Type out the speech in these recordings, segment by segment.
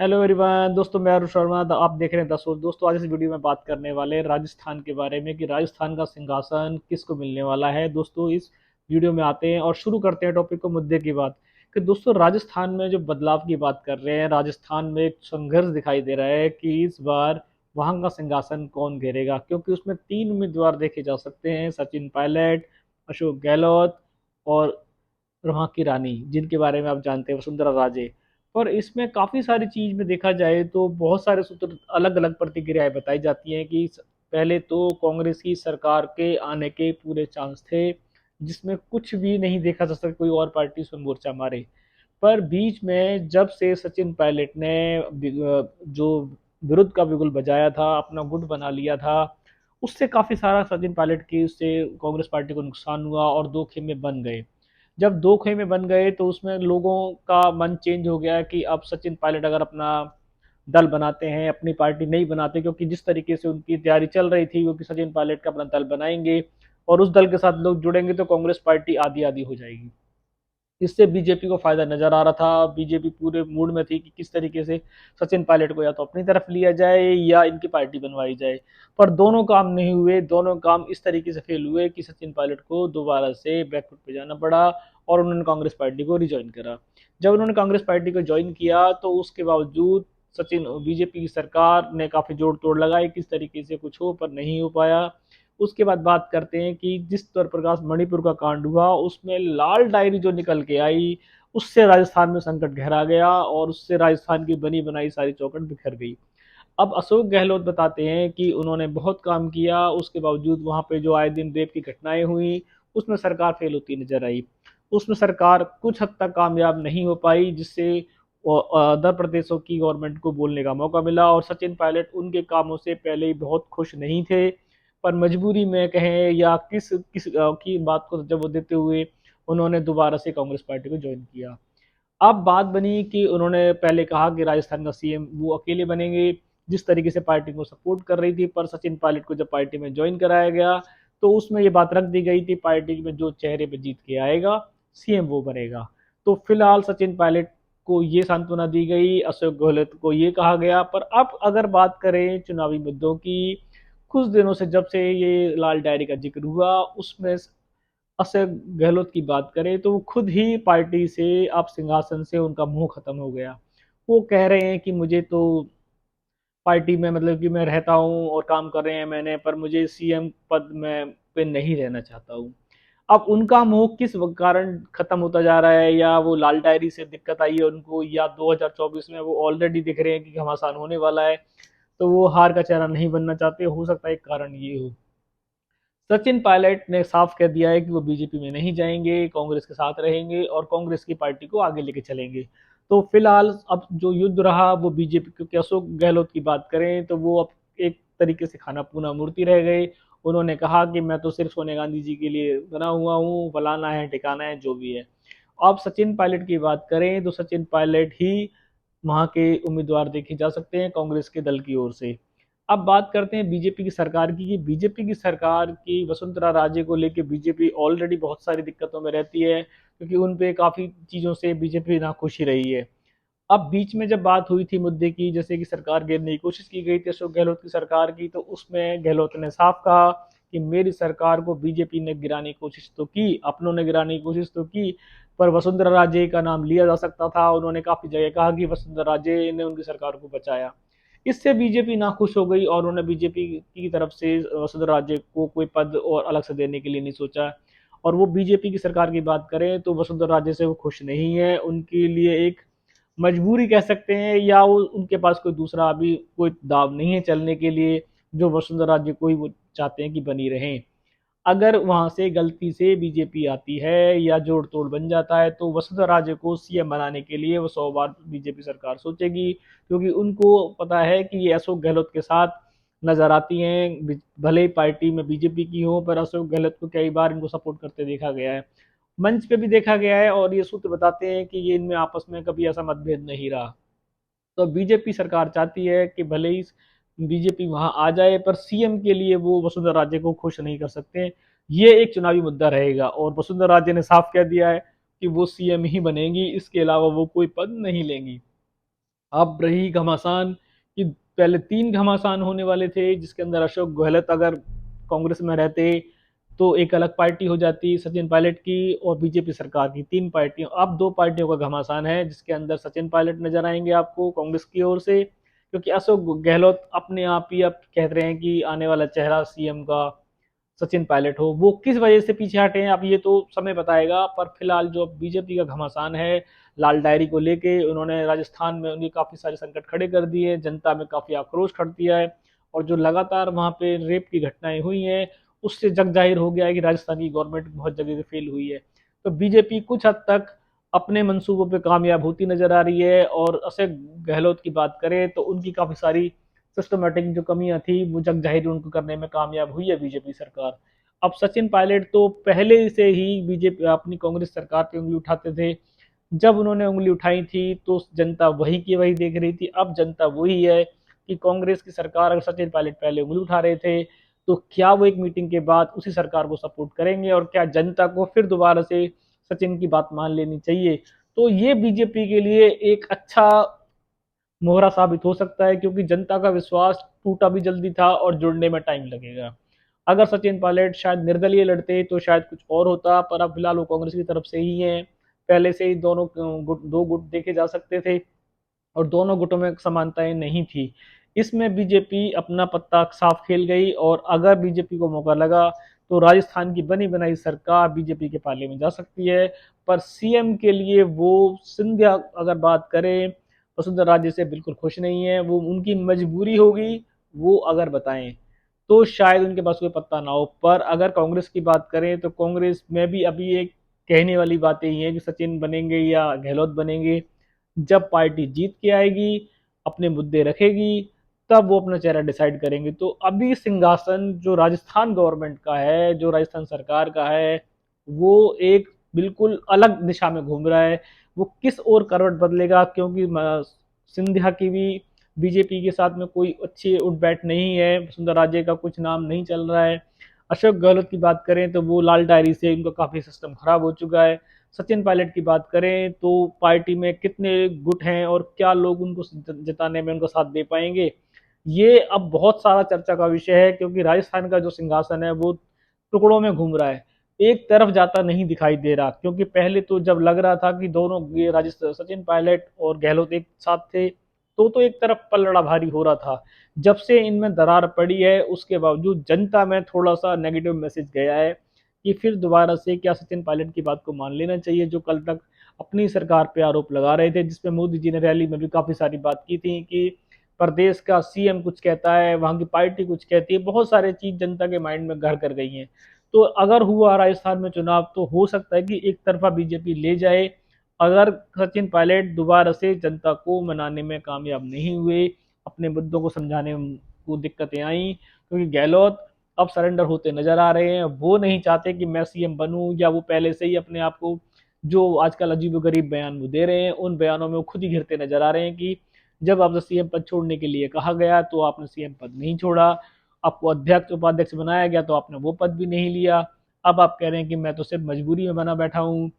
Hello everyone दोस्तों, मैं अरुण शर्मा। आप देख रहे हैं दस दोस्तों। आज इस वीडियो में बात करने वाले हैं राजस्थान के बारे में कि राजस्थान का सिंहासन किसको मिलने वाला है। दोस्तों इस वीडियो में आते हैं और शुरू करते हैं टॉपिक को, मुद्दे की बात। कि दोस्तों राजस्थान में जो बदलाव की बात कर रहे हैं, राजस्थान में एक संघर्ष दिखाई दे रहा है कि इस बार वहां का सिंहासन कौन घेरेगा, क्योंकि उसमें तीन उम्मीदवार देखे जा सकते हैं: सचिन पायलट, अशोक गहलोत और वहाँ की रानी, जिनके बारे में आप जानते हैं, वसुंधरा राजे। पर इसमें काफ़ी सारी चीज़ में देखा जाए तो बहुत सारे सूत्र अलग अलग प्रतिक्रियाएं बताई जाती हैं कि पहले तो कांग्रेस की सरकार के आने के पूरे चांस थे, जिसमें कुछ भी नहीं देखा जा सकता कोई और पार्टी उसमें मोर्चा मारे। पर बीच में जब से सचिन पायलट ने जो विरुद्ध का बिगुल बजाया था, अपना गुट बना लिया था, उससे काफ़ी सारा सचिन पायलट की उससे कांग्रेस पार्टी को नुकसान हुआ और दो खेमे बन गए। जब दो खेमे बन गए तो उसमें लोगों का मन चेंज हो गया कि अब सचिन पायलट अगर अपना दल बनाते हैं, अपनी पार्टी नहीं बनाते, क्योंकि जिस तरीके से उनकी तैयारी चल रही थी क्योंकि सचिन पायलट का अपना दल बनाएंगे और उस दल के साथ लोग जुड़ेंगे तो कांग्रेस पार्टी आधी आधी हो जाएगी। इससे बीजेपी को फायदा नजर आ रहा था। बीजेपी पूरे मूड में थी कि किस तरीके से सचिन पायलट को या तो अपनी तरफ लिया जाए या इनकी पार्टी बनवाई जाए। पर दोनों काम नहीं हुए। दोनों काम इस तरीके से फेल हुए कि सचिन पायलट को दोबारा से बैकफुट पे जाना पड़ा और उन्होंने कांग्रेस पार्टी को रिज्वाइन करा। जब उन्होंने कांग्रेस पार्टी को ज्वाइन किया तो उसके बावजूद सचिन बीजेपी की सरकार ने काफी जोड़ तोड़ लगाई, किस तरीके से कुछ हो, पर नहीं हो पाया। उसके बाद बात करते हैं कि जिस तरह प्रकाश मणिपुर का कांड हुआ, उसमें लाल डायरी जो निकल के आई, उससे राजस्थान में संकट गहरा गया और उससे राजस्थान की बनी बनाई सारी चौकट बिखर गई। अब अशोक गहलोत बताते हैं कि उन्होंने बहुत काम किया, उसके बावजूद वहां पे जो आए दिन रेप की घटनाएं हुई, उसमें सरकार फेल होती नजर आई। उसमें सरकार कुछ हद तक कामयाब नहीं हो पाई, जिससे अदर प्रदेशों की गवर्नमेंट को बोलने का मौका मिला। और सचिन पायलट उनके कामों से पहले ही बहुत खुश नहीं थे, पर मजबूरी में कहें या किस किस की बात को जब वो देते हुए उन्होंने दोबारा से कांग्रेस पार्टी को ज्वाइन किया। अब बात बनी कि उन्होंने पहले कहा कि राजस्थान का सीएम वो अकेले बनेंगे, जिस तरीके से पार्टी को सपोर्ट कर रही थी। पर सचिन पायलट को जब पार्टी में ज्वाइन कराया गया तो उसमें ये बात रख दी गई थी, पार्टी में जो चेहरे पे जीत के आएगा सीएम वो बनेगा। तो फिलहाल सचिन पायलट को ये सांत्वना दी गई, अशोक गहलोत को ये कहा गया। पर अब अगर बात करें चुनावी मुद्दों की, कुछ दिनों से जब से ये लाल डायरी का जिक्र हुआ, उसमें अशोक गहलोत की बात करें तो वो खुद ही पार्टी से, अब सिंहासन से उनका मुंह खत्म हो गया। वो कह रहे हैं कि मुझे तो पार्टी में, मतलब कि मैं रहता हूँ और काम कर रहे हैं मैंने, पर मुझे सीएम पद में पे नहीं रहना चाहता हूँ। अब उनका मोह किस कारण खत्म होता जा रहा है, या वो लाल डायरी से दिक्कत आई है उनको, या 2024 में वो ऑलरेडी दिख रहे हैं कि घमासान होने वाला है तो वो हार का चेहरा नहीं बनना चाहते, हो सकता है एक कारण ये हो। सचिन पायलट ने साफ कह दिया है कि वो बीजेपी में नहीं जाएंगे, कांग्रेस के साथ रहेंगे और कांग्रेस की पार्टी को आगे लेके चलेंगे। तो फिलहाल अब जो युद्ध रहा वो बीजेपी, क्योंकि अशोक गहलोत की बात करें तो वो अब एक तरीके से खाना पूना मूर्ति रह गए। उन्होंने कहा कि मैं तो सिर्फ सोनिया गांधी जी के लिए बना हुआ हूँ, फलाना है ठिकाना है जो भी है। अब सचिन पायलट की बात करें तो सचिन पायलट ही वहां के उम्मीदवार देखे जा सकते हैं कांग्रेस के दल की ओर से। अब बात करते हैं बीजेपी की सरकार की, कि बीजेपी की सरकार की वसुंधरा राजे को लेकर बीजेपी ऑलरेडी बहुत सारी दिक्कतों में रहती है, क्योंकि उन पे काफी चीजों से बीजेपी नाखुश ही रही है। अब बीच में जब बात हुई थी मुद्दे की, जैसे कि सरकार गिरने की कोशिश की गई थी अशोक गहलोत की सरकार की, तो उसमें गहलोत ने साफ कहा कि मेरी सरकार को बीजेपी ने गिराने की कोशिश तो की, अपनों ने गिराने की कोशिश तो की, पर वसुंधरा राजे का नाम लिया जा सकता था। उन्होंने काफी जगह कहा कि वसुंधरा राजे ने उनकी सरकार को बचाया। इससे बीजेपी नाखुश हो गई और उन्होंने बीजेपी की तरफ से वसुंधरा राजे को कोई पद और अलग से देने के लिए नहीं सोचा। और वो बीजेपी की सरकार की बात करें तो वसुंधरा राजे से वो खुश नहीं है, उनके लिए एक मजबूरी कह सकते हैं, या वो उनके पास कोई दूसरा अभी कोई दाव नहीं है चलने के लिए, जो वसुंधरा राजे को ही वो चाहते हैं कि बनी रहें। अगर वहां से गलती से बीजेपी आती है या जोड़ तोड़ बन जाता है तो वसुंधरा राजे को सीएम बनाने के लिए वो 100 बार बीजेपी सरकार सोचेगी, क्योंकि उनको पता है कि ये अशोक गहलोत के साथ नजर आती हैं। भले ही पार्टी में बीजेपी की हो, पर अशोक गहलोत को कई बार इनको सपोर्ट करते देखा गया है, मंच पे भी देखा गया है, और ये सूत्र बताते हैं कि ये इनमें आपस में कभी ऐसा मतभेद नहीं रहा। तो बीजेपी सरकार चाहती है कि भले ही बीजेपी वहां आ जाए, पर सीएम के लिए वो वसुंधरा राजे को खुश नहीं कर सकते। ये एक चुनावी मुद्दा रहेगा और वसुंधरा राजे ने साफ कह दिया है कि वो सीएम ही बनेगी, इसके अलावा वो कोई पद नहीं लेंगी। अब रही घमासान कि पहले 3 घमासान होने वाले थे, जिसके अंदर अशोक गहलोत अगर कांग्रेस में रहते तो एक अलग पार्टी हो जाती सचिन पायलट की और बीजेपी सरकार की, 3 पार्टियों। अब 2 पार्टियों का घमासान है, जिसके अंदर सचिन पायलट नजर आएंगे आपको कांग्रेस की ओर से, क्योंकि अशोक गहलोत अपने आप ही अब कह रहे हैं कि आने वाला चेहरा सीएम का सचिन पायलट हो। वो किस वजह से पीछे हटे हैं अब ये तो समय बताएगा, पर फिलहाल जो बीजेपी का घमासान है लाल डायरी को लेके, उन्होंने राजस्थान में उनके काफी सारे संकट खड़े कर दिए, जनता में काफी आक्रोश खड़ दिया है, और जो लगातार वहां पे रेप की घटनाएं हुई हैं उससे जग जाहिर हो गया है कि राजस्थान की गवर्नमेंट बहुत जगह से फेल हुई है। तो बीजेपी कुछ हद तक अपने मंसूबों पे कामयाब होती नजर आ रही है, और अशोक गहलोत की बात करें तो उनकी काफी सारी सिस्टमेटिक जो कमियां थी वो जग जाहिर उनको करने में कामयाब हुई है बीजेपी सरकार। अब सचिन पायलट तो पहले से ही बीजेपी अपनी कांग्रेस सरकार पे उंगली उठाते थे, जब उन्होंने उंगली उठाई थी तो जनता वही की वही देख रही थी। अब जनता वही है कि कांग्रेस की सरकार, अगर सचिन पायलट पहले उंगली उठा रहे थे तो क्या वो एक मीटिंग के बाद उसी सरकार को सपोर्ट करेंगे, और क्या जनता को फिर दोबारा से सचिन की बात मान लेनी चाहिए। तो ये बीजेपी के लिए एक अच्छा मोहरा साबित हो सकता है, क्योंकि जनता का विश्वास टूटा भी जल्दी था और जुड़ने में टाइम लगेगा। अगर सचिन पायलट शायद निर्दलीय लड़ते तो शायद कुछ और होता, पर अब फिलहाल वो कांग्रेस की तरफ से ही है। पहले से ही दोनों गुट, दो गुट देखे जा सकते थे और दोनों गुटों में समानताएं नहीं थी। इसमें बीजेपी अपना पत्ता साफ खेल गई, और अगर बीजेपी को मौका लगा तो राजस्थान की बनी बनाई सरकार बीजेपी के पाले में जा सकती है। पर सीएम के लिए वो सिंधिया अगर बात करें वसुंधरा राजे से बिल्कुल खुश नहीं है, वो उनकी मजबूरी होगी वो अगर बताएं तो शायद उनके पास कोई पत्ता ना हो। पर अगर कांग्रेस की बात करें तो कांग्रेस में भी अभी एक कहने वाली बातें ही है कि सचिन बनेंगे या गहलोत बनेंगे। जब पार्टी जीत के आएगी, अपने मुद्दे रखेगी, तब वो अपना चेहरा डिसाइड करेंगे। तो अभी सिंहासन जो राजस्थान गवर्नमेंट का है, जो राजस्थान सरकार का है, वो एक बिल्कुल अलग दिशा में घूम रहा है। वो किस ओर करवट बदलेगा, क्योंकि सिंधिया की भी बीजेपी के साथ में कोई अच्छी उठ बैठ नहीं है, सुंदर राजे का कुछ नाम नहीं चल रहा है। अशोक गहलोत की बात करें तो वो लाल डायरी से उनका काफी सिस्टम खराब हो चुका है। सचिन पायलट की बात करें तो पार्टी में कितने गुट हैं और क्या लोग उनको जिताने में उनका साथ दे पाएंगे, ये अब बहुत सारा चर्चा का विषय है, क्योंकि राजस्थान का जो सिंहासन है वो टुकड़ों में घूम रहा है, एक तरफ जाता नहीं दिखाई दे रहा। क्योंकि पहले तो जब लग रहा था कि दोनों ये राजस्थान सचिन पायलट और गहलोत एक साथ थे तो एक तरफ पलड़ा भारी हो रहा था। जब से इनमें दरार पड़ी है उसके बावजूद जनता में थोड़ा सा नेगेटिव मैसेज गया है कि फिर दोबारा से क्या सचिन पायलट की बात को मान लेना चाहिए, जो कल तक अपनी सरकार पे आरोप लगा रहे थे, जिसपे मोदी जी ने रैली में भी काफी सारी बात की थी कि प्रदेश का सीएम कुछ कहता है, वहां की पार्टी कुछ कहती है, बहुत सारी चीज जनता के माइंड में घर कर गई हैं। तो अगर हुआ राजस्थान में चुनाव तो हो सकता है कि एक तरफा बीजेपी ले जाए, अगर सचिन पायलट दोबारा से जनता को मनाने में कामयाब नहीं हुए, अपने मुद्दों को समझाने में को दिक्कतें आई, क्योंकि गहलोत अब सरेंडर होते नजर आ रहे हैं। वो नहीं चाहते कि मैं सीएम बनूं, या वो पहले से ही अपने आप को जो आजकल अजीब गरीब बयान वो दे रहे हैं उन बयानों में वो खुद ही घिरते नजर आ रहे हैं कि जब आपसे सीएम पद छोड़ने के लिए कहा गया तो आपने सीएम पद नहीं छोड़ा, आपको अध्यक्ष उपाध्यक्ष बनाया गया तो आपने वो पद भी नहीं लिया, अब आप कह रहे हैं कि मैं तो सिर्फ मजबूरी में बना बैठा हूँ,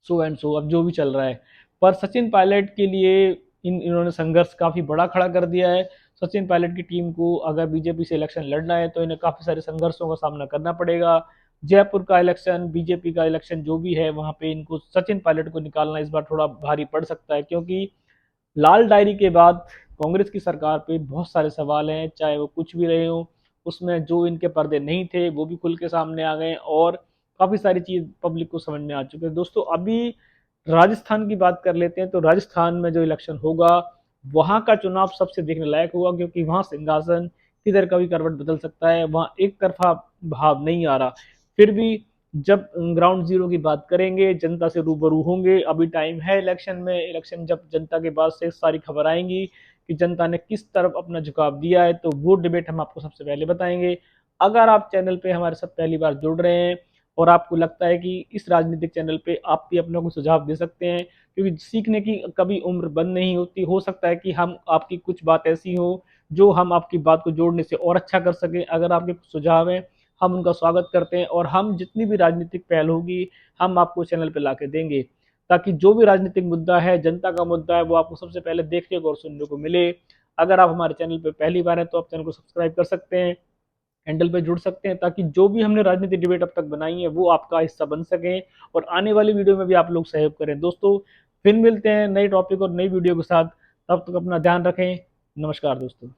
सो एंड सो अब जो भी चल रहा है। पर सचिन पायलट के लिए इन्होंने संघर्ष काफी बड़ा खड़ा कर दिया है। सचिन पायलट की टीम को अगर बीजेपी से इलेक्शन लड़ना है तो इन्हें काफी सारे संघर्षों का सामना करना पड़ेगा। जयपुर का इलेक्शन, बीजेपी का इलेक्शन जो भी है, वहां पे इनको सचिन पायलट को निकालना इस बार थोड़ा भारी पड़ सकता है, क्योंकि लाल डायरी के बाद कांग्रेस की सरकार पे बहुत सारे सवाल हैं, चाहे वो कुछ भी रहे हो, उसमें जो इनके पर्दे नहीं थे वो भी खुल के सामने आ गए, और काफी सारी चीज पब्लिक को समझ में आ चुकी है। दोस्तों अभी राजस्थान की बात कर लेते हैं, तो राजस्थान में जो इलेक्शन होगा वहां का चुनाव सबसे देखने लायक होगा, क्योंकि वहां सिंहासन किधर का भी करवट बदल सकता है, वहां एक तरफा भाव नहीं आ रहा। फिर भी जब ग्राउंड जीरो की बात करेंगे, जनता से रूबरू होंगे, अभी टाइम है इलेक्शन में, इलेक्शन जब जनता के पास से सारी खबर आएंगी कि जनता ने किस तरफ अपना झुकाव दिया है, तो वो डिबेट हम आपको सबसे पहले बताएंगे। अगर आप चैनल पे हमारे साथ पहली बार जुड़ रहे हैं और आपको लगता है कि इस राजनीतिक चैनल पे आप भी अपना कोई सुझाव दे सकते हैं, क्योंकि सीखने की कभी उम्र बंद नहीं होती, हो सकता है कि हम आपकी कुछ बात ऐसी हो जो हम आपकी बात को जोड़ने से और अच्छा कर सकें। अगर आपके कुछ सुझाव हैं हम उनका स्वागत करते हैं, और हम जितनी भी राजनीतिक पहल होगी हम आपको चैनल पर ला के देंगे। ताकि जो भी राजनीतिक मुद्दा है, जनता का मुद्दा है, वो आपको सबसे पहले देखने को और सुनने को मिले। अगर आप हमारे चैनल पर पहली बार हैं तो आप चैनल को सब्सक्राइब कर सकते हैं, हैंडल पे जुड़ सकते हैं, ताकि जो भी हमने राजनीतिक डिबेट अब तक बनाई है वो आपका हिस्सा बन सके और आने वाली वीडियो में भी आप लोग सहयोग करें। दोस्तों फिर मिलते हैं नए टॉपिक और नई वीडियो के साथ, तब तक अपना ध्यान रखें। नमस्कार दोस्तों।